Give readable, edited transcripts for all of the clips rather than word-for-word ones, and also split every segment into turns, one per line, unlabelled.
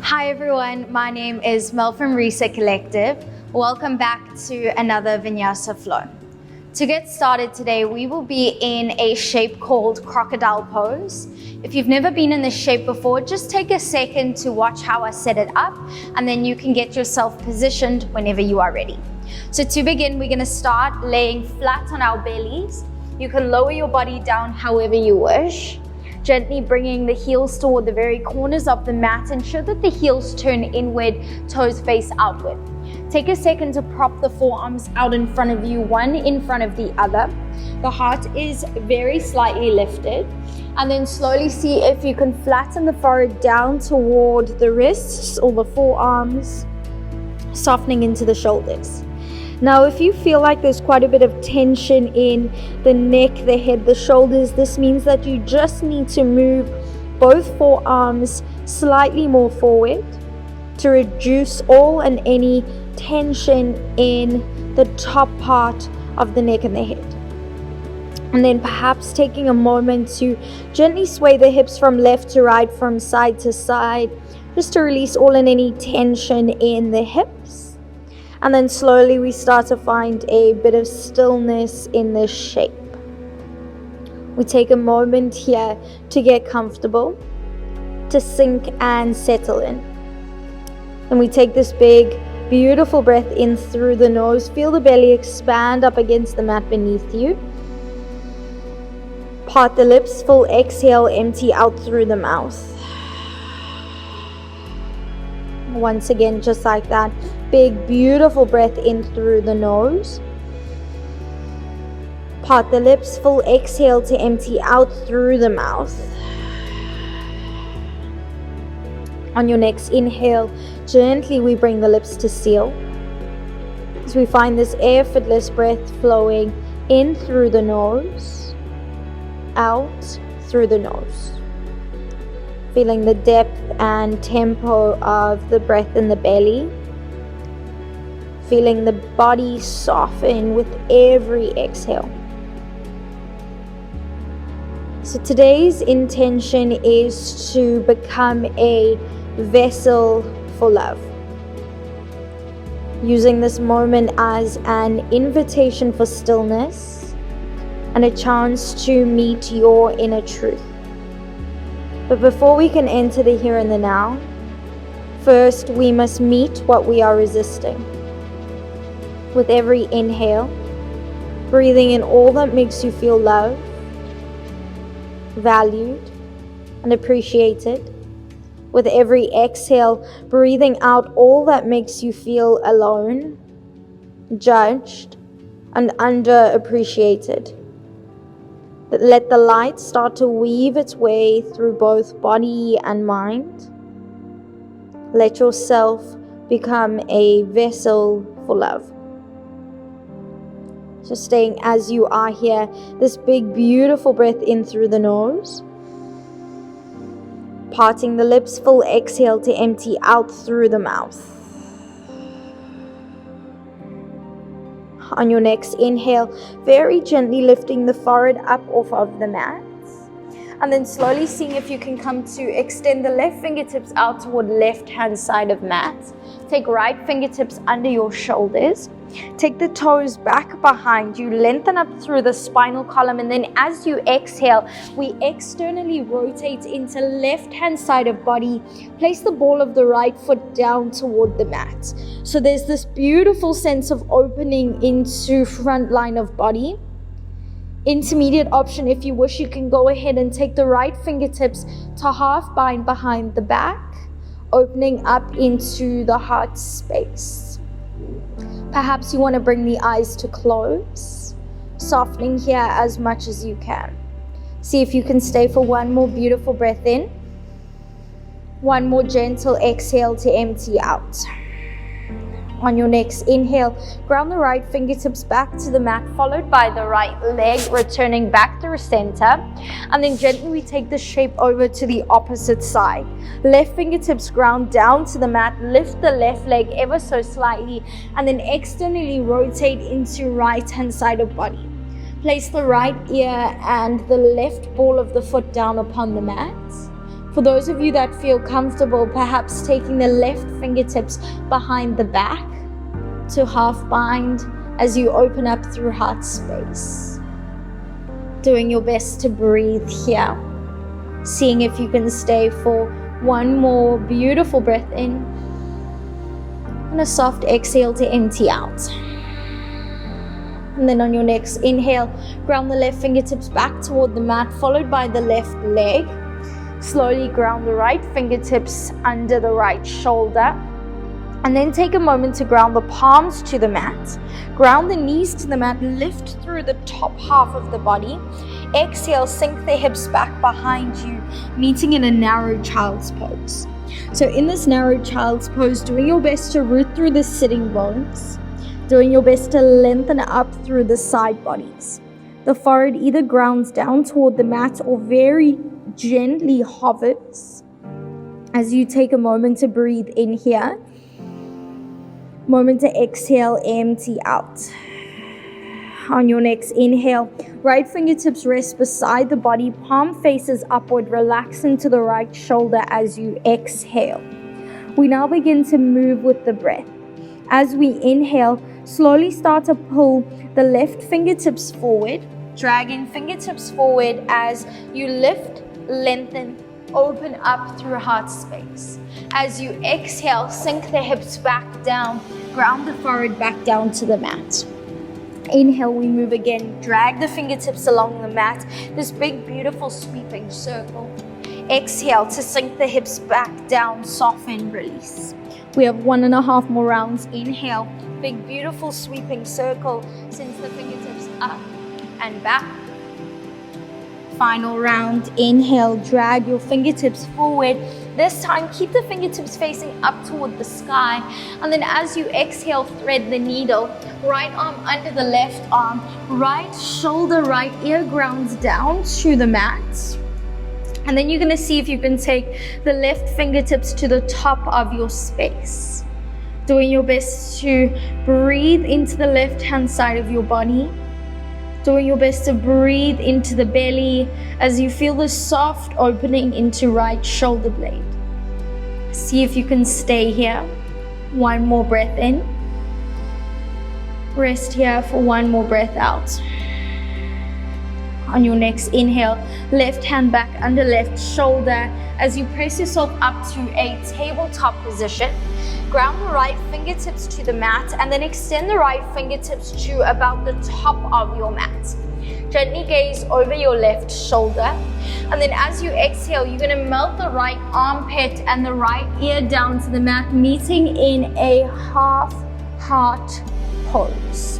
Hi everyone, my name is Mel from Reset Collective. Welcome back to another Vinyasa Flow. To get started today, we will be in a shape called crocodile pose. If you've never been in this shape before, just take a second to watch how I set it up, and then you can get yourself positioned whenever you are ready. So to begin, we're going to start laying flat on our bellies. You can lower your body down however you wish. Gently bringing the heels toward the very corners of the mat. Ensure that the heels turn inward, toes face outward. Take a second to prop the forearms out in front of you, one in front of the other. The heart is very slightly lifted. And then slowly see if you can flatten the forehead down toward the wrists or the forearms, softening into the shoulders. Now, if you feel like there's quite a bit of tension in the neck, the head, the shoulders, this means that you just need to move both forearms slightly more forward to reduce all and any tension in the top part of the neck and the head. And then perhaps taking a moment to gently sway the hips from left to right, from side to side, just to release all and any tension in the hips. And then slowly we start to find a bit of stillness in this shape. We take a moment here to get comfortable, to sink and settle in. And we take this big, beautiful breath in through the nose. Feel the belly expand up against the mat beneath you. Part the lips, full exhale, empty out through the mouth. Once again, just like that. Big, beautiful breath in through the nose. Part the lips, full exhale to empty out through the mouth. On your next inhale, gently we bring the lips to seal. As we find this effortless breath flowing in through the nose, out through the nose. Feeling the depth and tempo of the breath in the belly. Feeling the body soften with every exhale. So today's intention is to become a vessel for love. Using this moment as an invitation for stillness and a chance to meet your inner truth. But before we can enter the here and the now, first we must meet what we are resisting. With every inhale, breathing in all that makes you feel loved, valued, and appreciated. With every exhale, breathing out all that makes you feel alone, judged, and underappreciated. Let the light start to weave its way through both body and mind. Let yourself become a vessel for love. So staying as you are here, this big, beautiful breath in through the nose. Parting the lips, full exhale to empty out through the mouth. On your next inhale, very gently lifting the forehead up off of the mat. And then slowly seeing if you can come to extend the left fingertips out toward left hand side of mat. Take right fingertips under your shoulders. Take the toes back behind you, lengthen up through the spinal column, and then as you exhale, we externally rotate into left hand side of body. Place the ball of the right foot down toward the mat. So there's this beautiful sense of opening into front line of body. Intermediate option, if you wish, you can go ahead and take the right fingertips to half bind behind the back, opening up into the heart space. Perhaps you want to bring the eyes to close, softening here as much as you can. See if you can stay for one more beautiful breath in. One more gentle exhale to empty out. On your next inhale, ground the right fingertips back to the mat, followed by the right leg, returning back through center. And then gently we take the shape over to the opposite side. Left fingertips ground down to the mat, lift the left leg ever so slightly, and then externally rotate into right hand side of body. Place the right ear and the left ball of the foot down upon the mat. For those of you that feel comfortable, perhaps taking the left fingertips behind the back to half bind as you open up through heart space. Doing your best to breathe here. Seeing if you can stay for one more beautiful breath in. And a soft exhale to empty out. And then on your next inhale, ground the left fingertips back toward the mat, followed by the left leg. Slowly ground the right fingertips under the right shoulder. And then take a moment to ground the palms to the mat. Ground the knees to the mat, lift through the top half of the body. Exhale, sink the hips back behind you, meeting in a narrow child's pose. So in this narrow child's pose, doing your best to root through the sitting bones. Doing your best to lengthen up through the side bodies. The forehead either grounds down toward the mat or very gently hovers as you take a moment to breathe in here. Moment to exhale, empty out. On your next inhale, right fingertips rest beside the body, palm faces upward, relax into the right shoulder as you exhale. We now begin to move with the breath. As we inhale, slowly start to pull the left fingertips forward, dragging fingertips forward as you lift, lengthen, open up through heart space. As you exhale, sink the hips back down, ground the forehead back down to the mat. Inhale, we move again, drag the fingertips along the mat, this big beautiful sweeping circle. Exhale to sink the hips back down, soften, release. We have 1.5 more rounds. Inhale, big beautiful sweeping circle, sink the fingertips up and back. Final round, inhale, drag your fingertips forward. This time, keep the fingertips facing up toward the sky. And then as you exhale, thread the needle. Right arm under the left arm. Right shoulder, right ear grounds down to the mat. And then you're going to see if you can take the left fingertips to the top of your space. Doing your best to breathe into the left-hand side of your body. Doing your best to breathe into the belly as you feel the soft opening into right shoulder blade. See if you can stay here. One more breath in. Rest here for one more breath out. On your next inhale, left hand back under left shoulder as you press yourself up to a tabletop position. Ground the right fingertips to the mat and then extend the right fingertips to about the top of your mat. Gently gaze over your left shoulder. And then as you exhale, you're going to melt the right armpit and the right ear down to the mat, meeting in a half heart pose.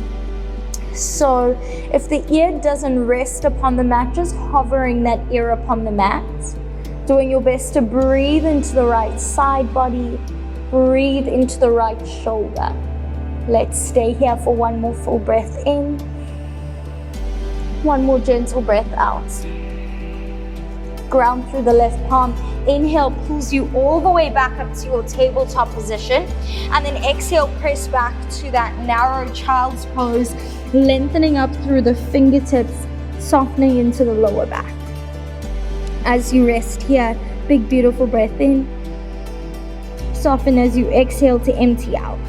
So if the ear doesn't rest upon the mat, just hovering that ear upon the mat. Doing your best to breathe into the right side body. Breathe into the right shoulder. Let's stay here for one more full breath in. One more gentle breath out. Ground through the left palm. Inhale pulls you all the way back up to your tabletop position. And then exhale, press back to that narrow child's pose, lengthening up through the fingertips, softening into the lower back. As you rest here, big beautiful breath in. Soften as you exhale to empty out.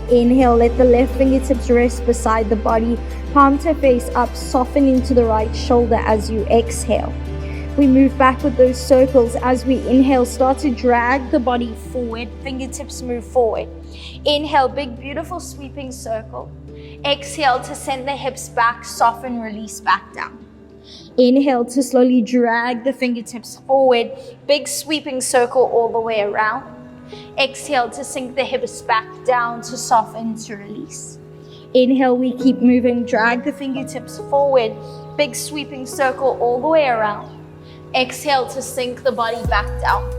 Inhale, let the left fingertips rest beside the body, palm to face up, soften into the right shoulder as you exhale. We move back with those circles. As we inhale, start to drag the body forward, fingertips move forward. Inhale, big beautiful sweeping circle. Exhale to send the hips back, soften, release back down. Inhale to slowly drag the fingertips forward, big sweeping circle all the way around. Exhale to sink the hips back down, to soften, to release. Inhale, we keep moving, drag the fingertips forward, big sweeping circle all the way around. Exhale to sink the body back down.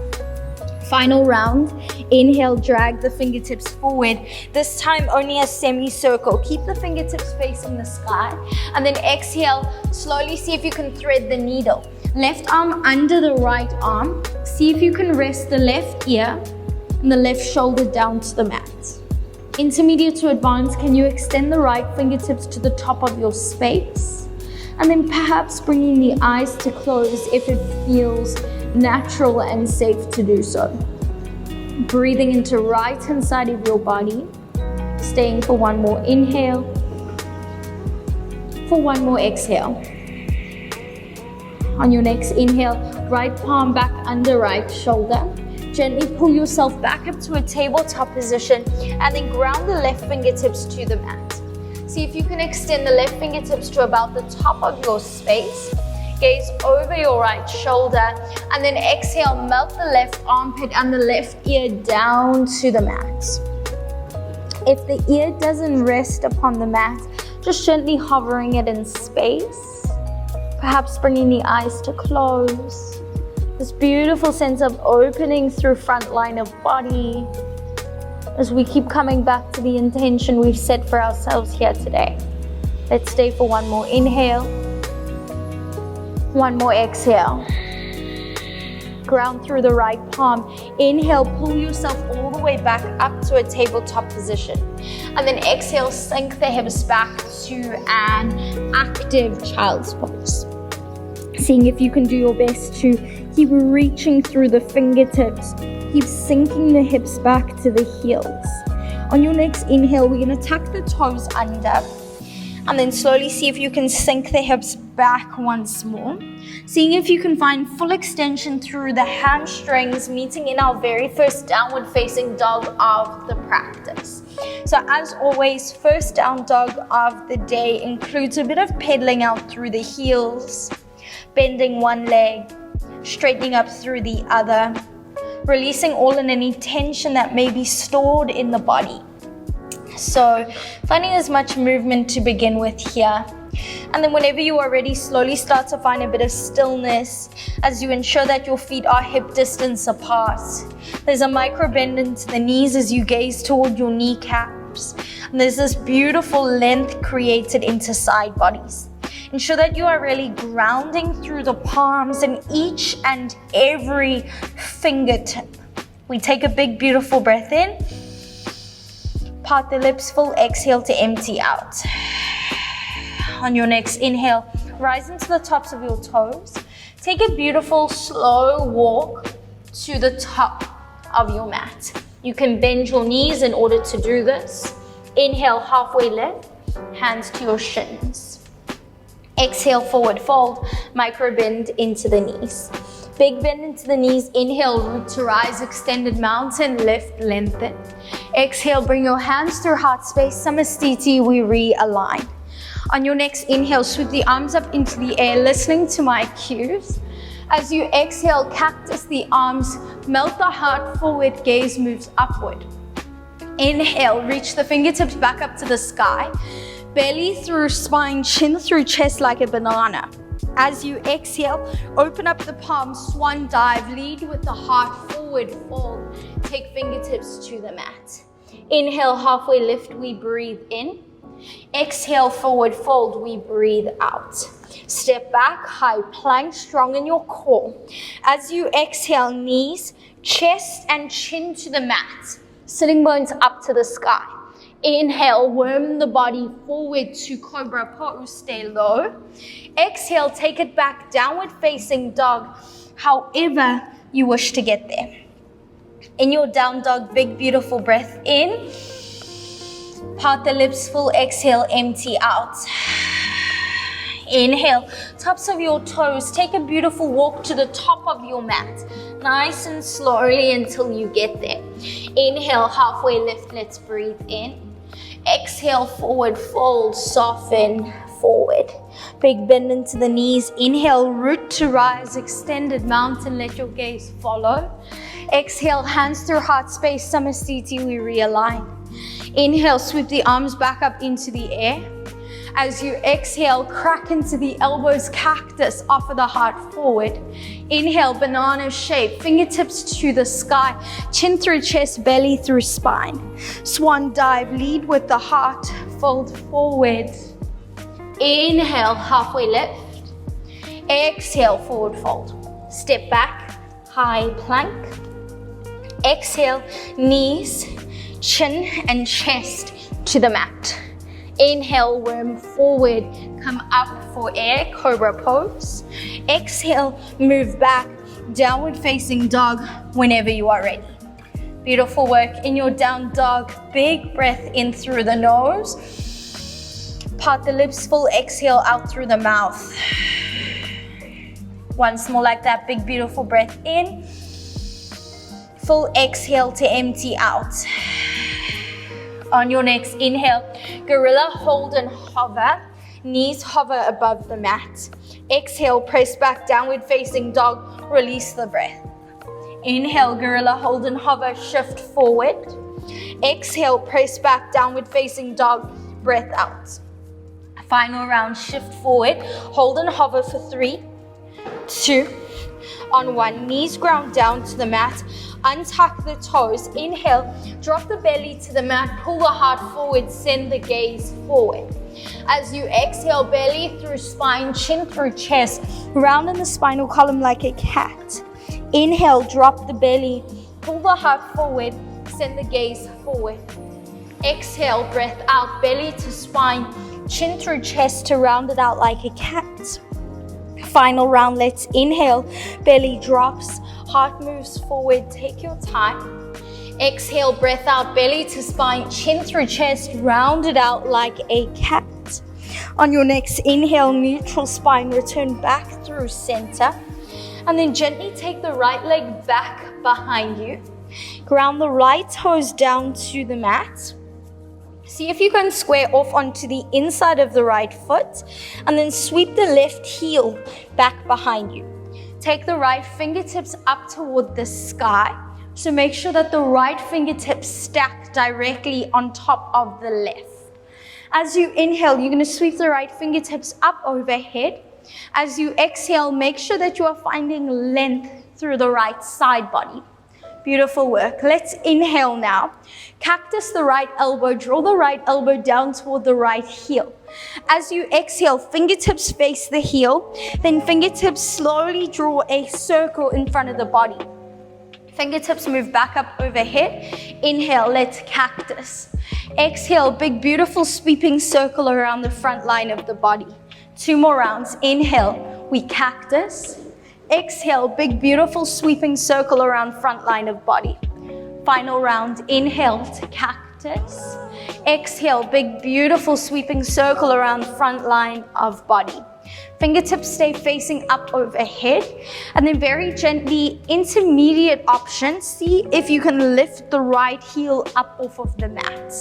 Final round. Inhale, drag the fingertips forward. This time only a semicircle. Keep the fingertips facing the sky. And then exhale, slowly see if you can thread the needle. Left arm under the right arm. See if you can rest the left ear and the left shoulder down to the mat. Intermediate to advanced, can you extend the right fingertips to the top of your space? And then perhaps bringing the eyes to close if it feels natural and safe to do so. Breathing into right hand side of your body. Staying for one more inhale. For one more exhale. On your next inhale, right palm back under right shoulder. Gently pull yourself back up to a tabletop position and then ground the left fingertips to the mat. See if you can extend the left fingertips to about the top of your space. Gaze over your right shoulder and then exhale, melt the left armpit and the left ear down to the mat. If the ear doesn't rest upon the mat, just gently hovering it in space. Perhaps bringing the eyes to close. This beautiful sense of opening through front line of body as we keep coming back to the intention we've set for ourselves here today. Let's stay for one more inhale, one more exhale. Ground through the right palm. Inhale, pull yourself all the way back up to a tabletop position. And then exhale, sink the hips back to an active child's pose. Seeing if you can do your best to keep reaching through the fingertips. Keep sinking the hips back to the heels. On your next inhale, we're going to tuck the toes under. And then slowly see if you can sink the hips back once more. Seeing if you can find full extension through the hamstrings, meeting in our very first downward facing dog of the practice. So as always, first down dog of the day includes a bit of pedaling out through the heels, bending one leg, straightening up through the other, releasing all and any tension that may be stored in the body. So finding as much movement to begin with here. And then whenever you are ready, slowly start to find a bit of stillness as you ensure that your feet are hip distance apart. There's a micro bend into the knees as you gaze toward your kneecaps. And there's this beautiful length created into side bodies. Ensure that you are really grounding through the palms and each and every fingertip. We take a big, beautiful breath in. Part the lips full, exhale to empty out. On your next inhale, rise into the tops of your toes. Take a beautiful, slow walk to the top of your mat. You can bend your knees in order to do this. Inhale, halfway lift, hands to your shins. Exhale, forward fold, micro bend into the knees. Big bend into the knees, inhale, root to rise, extended mountain, lift, lengthen. Exhale, bring your hands through heart space, Samastiti, we realign. On your next inhale, sweep the arms up into the air, listening to my cues. As you exhale, cactus the arms, melt the heart forward, gaze moves upward. Inhale, reach the fingertips back up to the sky. Belly through spine, chin through chest like a banana. As you exhale, open up the palms, swan dive, lead with the heart, forward fold. Take fingertips to the mat. Inhale, halfway lift, we breathe in. Exhale, forward fold, we breathe out. Step back, high plank, strong in your core. As you exhale, knees, chest and chin to the mat. Sitting bones up to the sky. Inhale, worm the body forward to cobra pose, stay low. Exhale, take it back, downward facing dog, however you wish to get there. In your down dog, big beautiful breath in. Part the lips full, exhale, empty out. Inhale, tops of your toes, take a beautiful walk to the top of your mat. Nice and slowly until you get there. Inhale, halfway lift, let's breathe in. Exhale, forward fold, soften, forward. Big bend into the knees. Inhale, root to rise, extended mountain, let your gaze follow. Exhale, hands through heart space, Samastiti, we realign. Inhale, sweep the arms back up into the air. As you exhale, crack into the elbows, cactus, offer the heart forward. Inhale, banana shape, fingertips to the sky, chin through chest, belly through spine. Swan dive, lead with the heart, fold forward. Inhale, halfway lift. Exhale, forward fold. Step back, high plank. Exhale, knees, chin and chest to the mat. Inhale, worm forward, come up for air, cobra pose. Exhale, move back, downward facing dog whenever you are ready. Beautiful work. In your down dog, big breath in through the nose. Part the lips, full exhale out through the mouth. Once more like that, big beautiful breath in. Full exhale to empty out. On your next inhale, gorilla hold and hover. Knees hover above the mat. Exhale, press back, downward facing dog, release the breath. Inhale, gorilla hold and hover, shift forward. Exhale, press back, downward facing dog, breath out. Final round, shift forward, hold and hover for 3, 2, on 1. Knees ground down to the mat. Untuck the toes. Inhale, drop the belly to the mat, pull the heart forward, send the gaze forward. As you exhale, belly through spine, chin through chest, round in the spinal column like a cat. Inhale, drop the belly, pull the heart forward, send the gaze forward. Exhale, breath out, belly to spine, chin through chest to round it out like a cat. Final round, let's inhale, belly drops, heart moves forward, take your time. Exhale, breath out, belly to spine, chin through chest, round it out like a cat. On your next inhale, neutral spine, return back through center. And then gently take the right leg back behind you. Ground the right toes down to the mat. See if you can square off onto the inside of the right foot. And then sweep the left heel back behind you. Take the right fingertips up toward the sky. So make sure that the right fingertips stack directly on top of the left. As you inhale, you're going to sweep the right fingertips up overhead. As you exhale, make sure that you are finding length through the right side body. Beautiful work. Let's inhale now. Cactus the right elbow, draw the right elbow down toward the right heel. As you exhale, fingertips face the heel, then fingertips slowly draw a circle in front of the body. Fingertips move back up overhead. Inhale, let's cactus. Exhale, big beautiful sweeping circle around the front line of the body. 2 more rounds. Inhale, we cactus. Exhale, big beautiful sweeping circle around front line of body. Final round. Inhale to cactus. Exhale, big beautiful sweeping circle around front line of body. Fingertips stay facing up overhead, and then very gently, intermediate option, see if you can lift the right heel up off of the mat.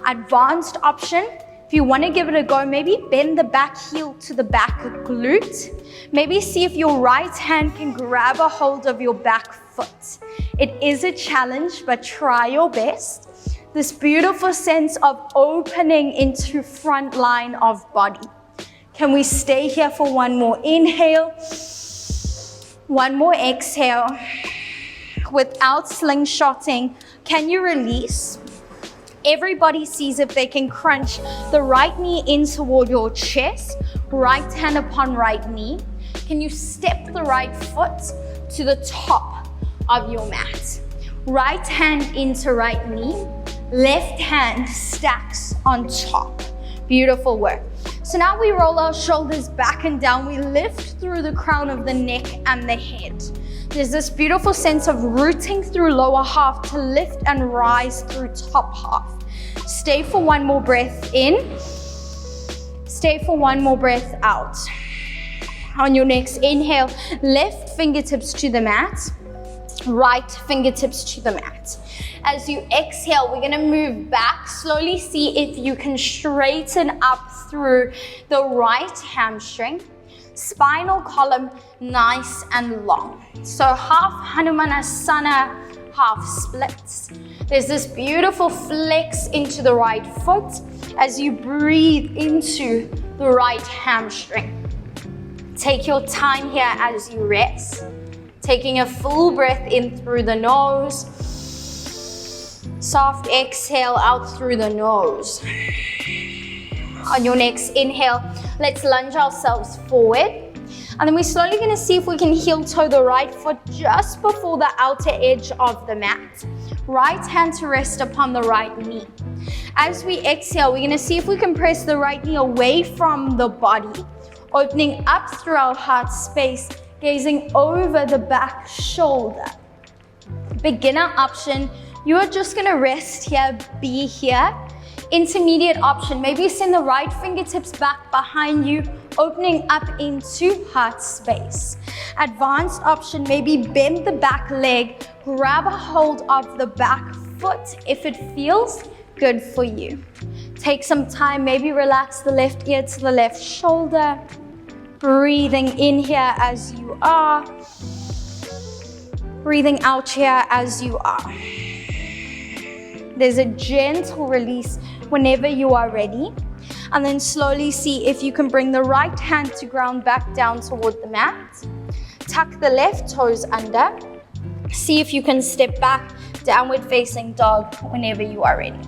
Advanced option, if you want to give it a go, maybe bend the back heel to the back glute. Maybe see if your right hand can grab a hold of your back foot. It is a challenge, but try your best. This beautiful sense of opening into front line of body. Can we stay here for 1 more inhale? 1 more exhale. Without slingshotting, can you release? Everybody sees if they can crunch the right knee in toward your chest, right hand upon right knee. Can you step the right foot to the top of your mat? Right hand into right knee, left hand stacks on top. Beautiful work. So now we roll our shoulders back and down. We lift through the crown of the neck and the head. There's this beautiful sense of rooting through lower half to lift and rise through top half. Stay for 1 more breath in. Stay for 1 more breath out. On your next inhale, left fingertips to the mat, right fingertips to the mat. As you exhale, we're gonna move back. Slowly see if you can straighten up through the right hamstring. Spinal column nice and long. So half Hanumanasana, half splits. There's this beautiful flex into the right foot as you breathe into the right hamstring. Take your time here as you rest. Taking a full breath in through the nose. Soft exhale out through the nose. On your next inhale, let's lunge ourselves forward. And then we're slowly going to see if we can heel toe the right foot just before the outer edge of the mat. Right hand to rest upon the right knee. As we exhale, we're going to see if we can press the right knee away from the body, opening up through our heart space, gazing over the back shoulder. Beginner option, you are just going to rest here, be here. Intermediate option, maybe send the right fingertips back behind you, opening up into heart space. Advanced option, maybe bend the back leg, grab a hold of the back foot if it feels good for you. Take some time, maybe relax the left ear to the left shoulder. Breathing in here as you are. Breathing out here as you are. There's a gentle release whenever you are ready. And then slowly see if you can bring the right hand to ground back down toward the mat. Tuck the left toes under. See if you can step back, downward facing dog whenever you are ready.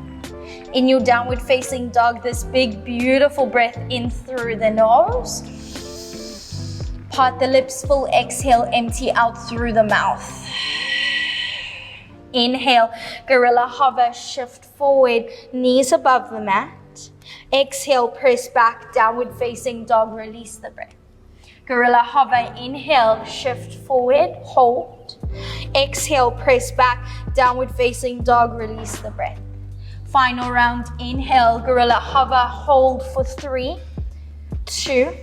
In your downward facing dog, this big, beautiful breath in through the nose. Part the lips, full exhale, empty out through the mouth. Inhale, gorilla hover, shift forward, knees above the mat. Exhale, press back, downward facing dog, release the breath. Gorilla hover, inhale, shift forward, hold. Exhale, press back, downward facing dog, release the breath. Final round, inhale, gorilla hover, hold for 3, 2,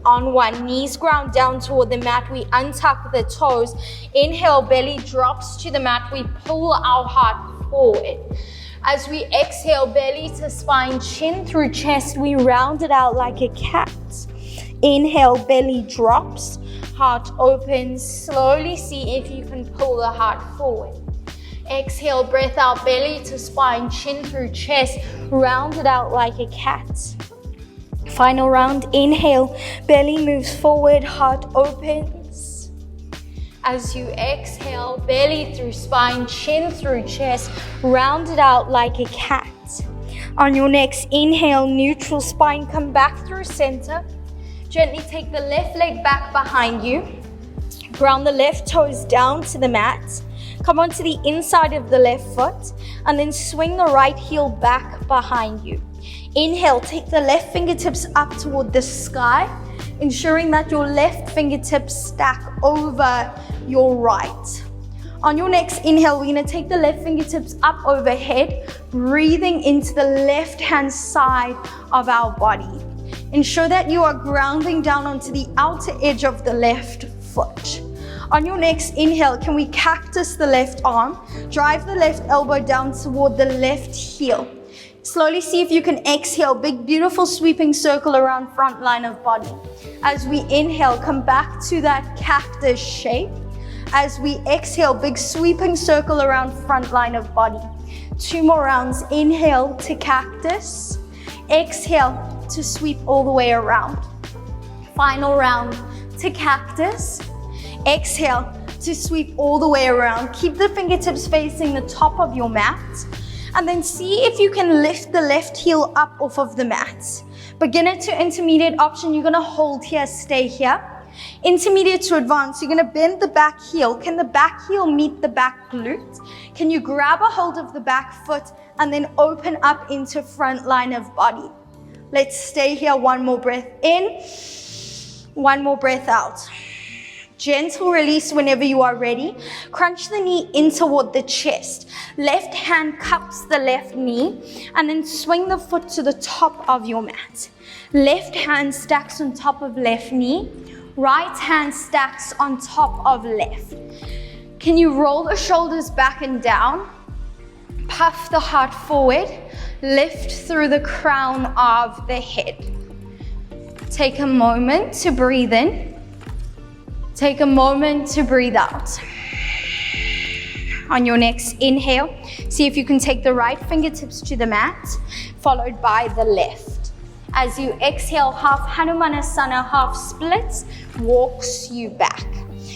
on 1. Knees ground down toward the mat. We untuck the toes. Inhale, belly drops to the mat. We pull our heart forward. As we exhale, belly to spine, chin through chest, we round it out like a cat. Inhale, belly drops, heart opens. Slowly see if you can pull the heart forward. Exhale, breath out, belly to spine, chin through chest, round it out like a cat. Final round, inhale, belly moves forward, heart opens. As you exhale, belly through spine, chin through chest, round it out like a cat. On your next inhale, neutral spine, come back through center. Gently take the left leg back behind you. Ground the left toes down to the mat. Come onto the inside of the left foot and then swing the right heel back behind you. Inhale, take the left fingertips up toward the sky, ensuring that your left fingertips stack over your right. On your next inhale, we're going to take the left fingertips up overhead, breathing into the left-hand side of our body. Ensure that you are grounding down onto the outer edge of the left foot. On your next inhale, can we cactus the left arm, drive the left elbow down toward the left heel. Slowly see if you can exhale, big beautiful sweeping circle around front line of body. As we inhale, come back to that cactus shape. As we exhale, big sweeping circle around front line of body. 2 more rounds. Inhale to cactus. Exhale to sweep all the way around. Final round to cactus. Exhale to sweep all the way around. Keep the fingertips facing the top of your mat. And then see if you can lift the left heel up off of the mat. Beginner to intermediate option, you're gonna hold here, stay here. Intermediate to advanced, you're gonna bend the back heel. Can the back heel meet the back glute? Can you grab a hold of the back foot and then open up into front line of body? Let's stay here, 1 more breath in, 1 more breath out. Gentle release whenever you are ready. Crunch the knee in toward the chest. Left hand cups the left knee and then swing the foot to the top of your mat. Left hand stacks on top of left knee. Right hand stacks on top of left. Can you roll the shoulders back and down? Puff the heart forward. Lift through the crown of the head. Take a moment to breathe in. Take a moment to breathe out. On your next inhale, see if you can take the right fingertips to the mat, followed by the left. As you exhale, half Hanumanasana, half splits, walks you back.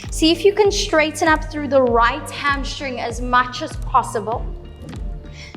See if you can straighten up through the right hamstring as much as possible.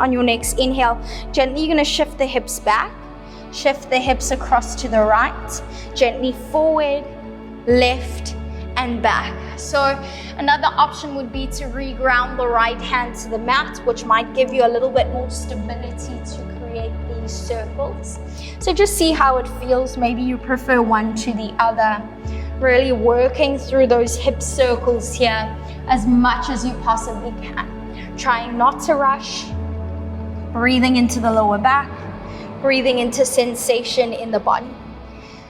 On your next inhale, gently you're going to shift the hips back, shift the hips across to the right, gently forward, left, and back. So another option would be to reground the right hand to the mat, which might give you a little bit more stability to create these circles. So just see how it feels. Maybe you prefer one to the other. Really working through those hip circles here as much as you possibly can. Trying not to rush, breathing into the lower back, breathing into sensation in the body.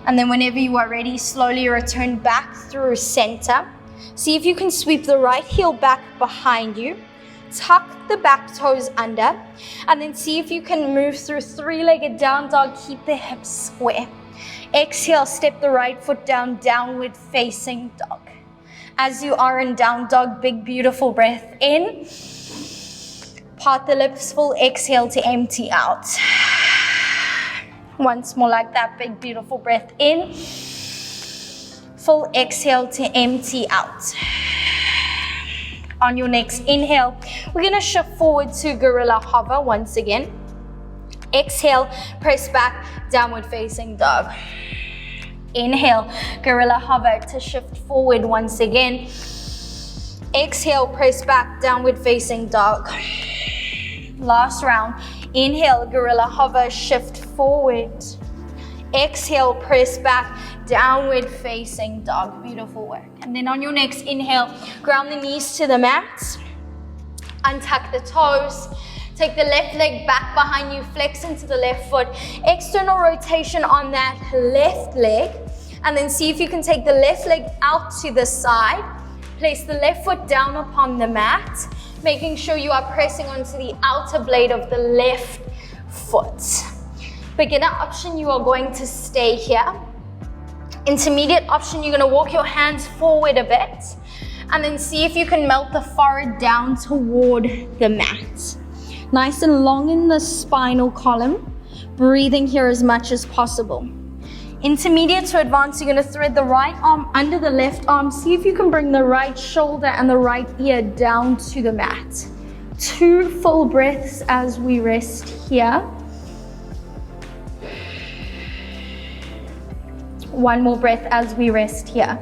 And then whenever you are ready, slowly return back through center. See if you can sweep the right heel back behind you. Tuck the back toes under. And then see if you can move through three-legged down dog. Keep the hips square. Exhale, step the right foot down, downward facing dog. As you are in down dog, big beautiful breath in. Part the lips, full exhale to empty out. Once more like that, big beautiful breath in. Full exhale to empty out. On your next inhale, we're going to shift forward to gorilla hover once again. Exhale, press back, downward facing dog. Inhale, gorilla hover to shift forward once again. Exhale, press back, downward facing dog. Last round. Inhale, gorilla hover, shift forward. Exhale, press back, downward facing dog. Beautiful work. And then on your next inhale, ground the knees to the mat. Untuck the toes. Take the left leg back behind you, flex into the left foot. External rotation on that left leg. And then see if you can take the left leg out to the side. Place the left foot down upon the mat, making sure you are pressing onto the outer blade of the left foot. Beginner option, you are going to stay here. Intermediate option, you're going to walk your hands forward a bit. And then see if you can melt the forehead down toward the mat. Nice and long in the spinal column. Breathing here as much as possible. Intermediate to advanced, you're going to thread the right arm under the left arm. See if you can bring the right shoulder and the right ear down to the mat. 2 full breaths as we rest here. 1 more breath as we rest here.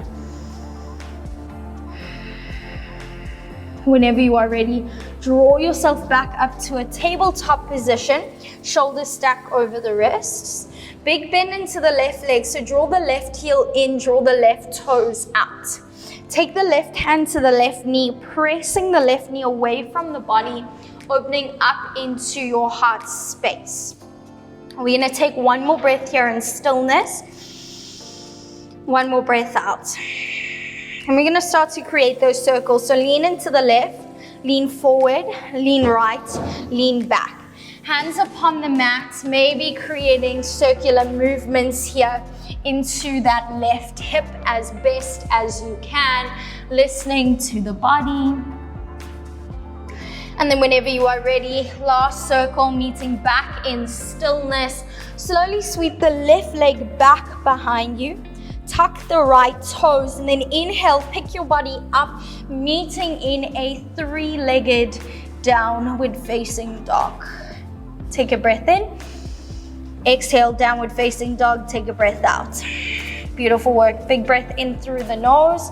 Whenever you are ready, draw yourself back up to a tabletop position. Shoulders stack over the wrists. Big bend into the left leg, so draw the left heel in, draw the left toes out. Take the left hand to the left knee, pressing the left knee away from the body, opening up into your heart space. We're going to take 1 more breath here in stillness. 1 more breath out. And we're going to start to create those circles. So lean into the left, lean forward, lean right, lean back. Hands upon the mat, maybe creating circular movements here into that left hip as best as you can, listening to the body. And then whenever you are ready, last circle, meeting back in stillness. Slowly sweep the left leg back behind you. Tuck the right toes and then inhale, pick your body up, meeting in a 3-legged downward facing dog. Take a breath in. Exhale, downward facing dog. Take a breath out. Beautiful work. Big breath in through the nose.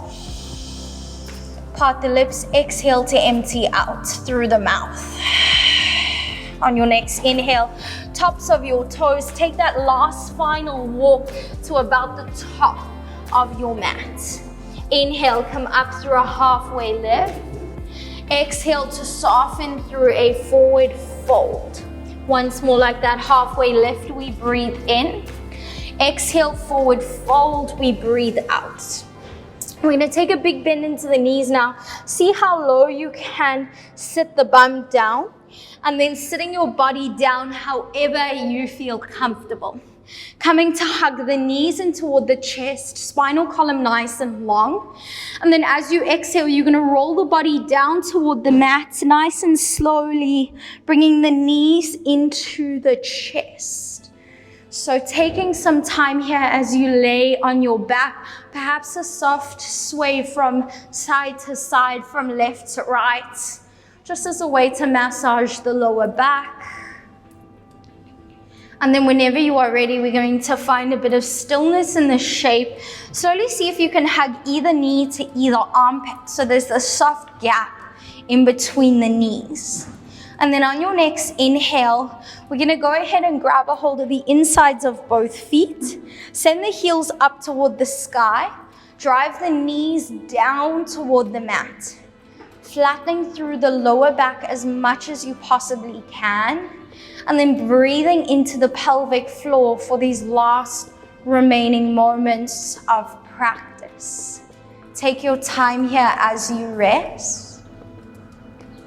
Part the lips. Exhale to empty out through the mouth. On your next inhale, tops of your toes. Take that last final walk to about the top of your mat. Inhale, come up through a halfway lift. Exhale to soften through a forward fold. Once more like that halfway lift, we breathe in. Exhale, forward fold, we breathe out. We're going to take a big bend into the knees now. See how low you can sit the bum down. And then sitting your body down however you feel comfortable. Coming to hug the knees in toward the chest, spinal column nice and long. And then as you exhale, you're going to roll the body down toward the mat, nice and slowly, bringing the knees into the chest. So taking some time here as you lay on your back, perhaps a soft sway from side to side, from left to right. just as a way to massage the lower back. And then whenever you are ready, we're going to find a bit of stillness in the shape. Slowly see if you can hug either knee to either armpit, so there's a soft gap in between the knees. And then on your next inhale, we're going to go ahead and grab a hold of the insides of both feet. Send the heels up toward the sky. Drive the knees down toward the mat. Flattening through the lower back as much as you possibly can. And then breathing into the pelvic floor for these last remaining moments of practice. Take your time here as you rest.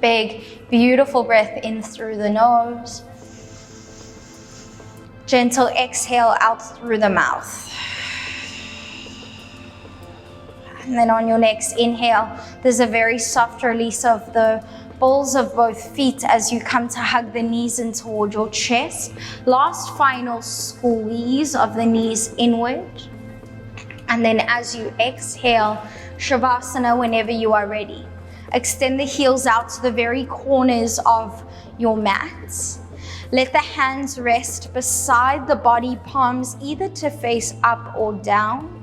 Big, beautiful breath in through the nose. Gentle exhale out through the mouth. And then on your next inhale, there's a very soft release of the balls of both feet as you come to hug the knees in toward your chest. Last final squeeze of the knees inward. And then as you exhale, Shavasana whenever you are ready. Extend the heels out to the very corners of your mats. Let the hands rest beside the body, palms either to face up or down.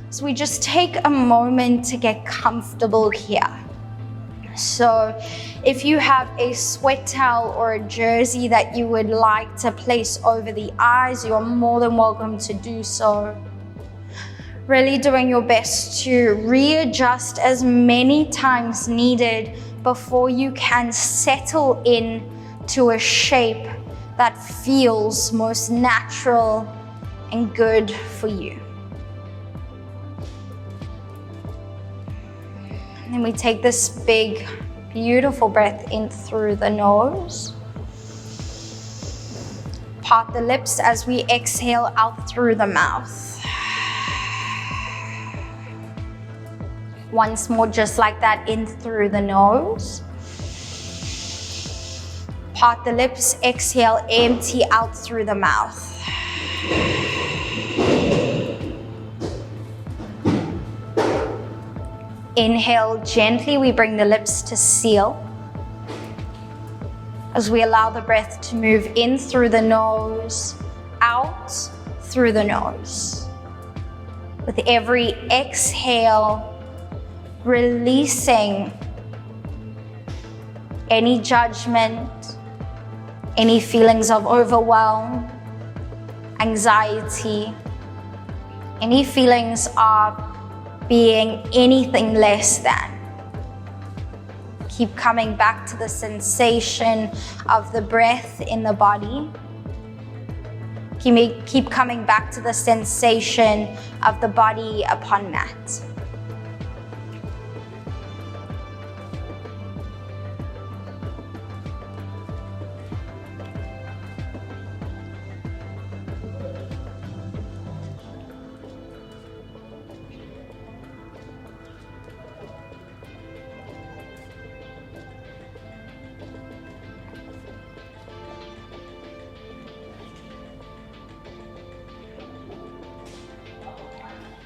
So we just take a moment to get comfortable here. So if you have a sweat towel or a jersey that you would like to place over the eyes, you're more than welcome to do so. Really doing your best to readjust as many times needed before you can settle in to a shape that feels most natural and good for you. And then we take this big, beautiful breath in through the nose. Part the lips as we exhale out through the mouth. Once more, just like that, in through the nose. Part the lips, exhale, empty out through the mouth. Inhale gently, we bring the lips to seal. As we allow the breath to move in through the nose, out through the nose. With every exhale, releasing any judgment, any feelings of overwhelm, anxiety, any feelings of being anything less than. Keep coming back to the sensation of the breath in the body. Keep coming back to the sensation of the body upon mat.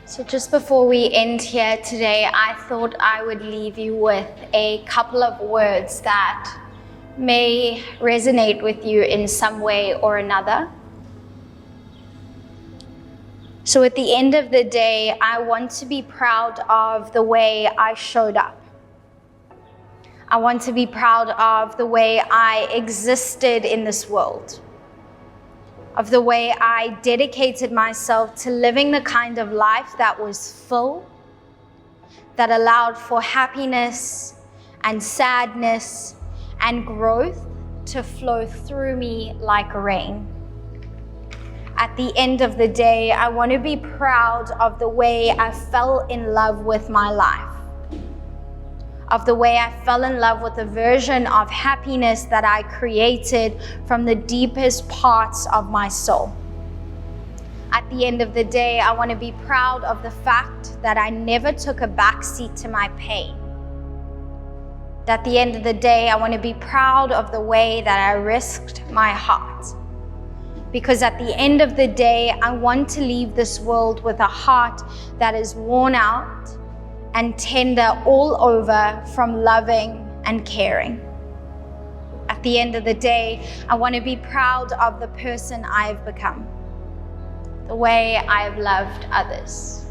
So just before we end here today, I thought I would leave you with a couple of words that may resonate with you in some way or another. So at the end of the day, I want to be proud of the way I showed up. I want to be proud of the way I existed in this world, of the way I dedicated myself to living the kind of life that was full, that allowed for happiness and sadness and growth to flow through me like rain. At the end of the day, I want to be proud of the way I fell in love with my life, of the way I fell in love with the version of happiness that I created from the deepest parts of my soul. At the end of the day, I want to be proud of the fact that I never took a backseat to my pain. At the end of the day, I want to be proud of the way that I risked my heart. Because at the end of the day, I want to leave this world with a heart that is worn out and tender all over from loving and caring. at the end of the day, I want to be proud of the person I've become, the way I've loved others.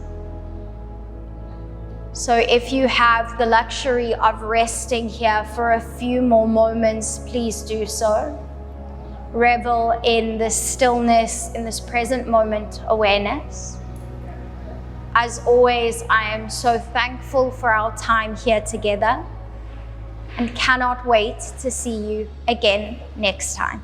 So if you have the luxury of resting here for a few more moments, please do so. Revel in this stillness, in this present moment awareness. As always, I am so thankful for our time here together and cannot wait to see you again next time.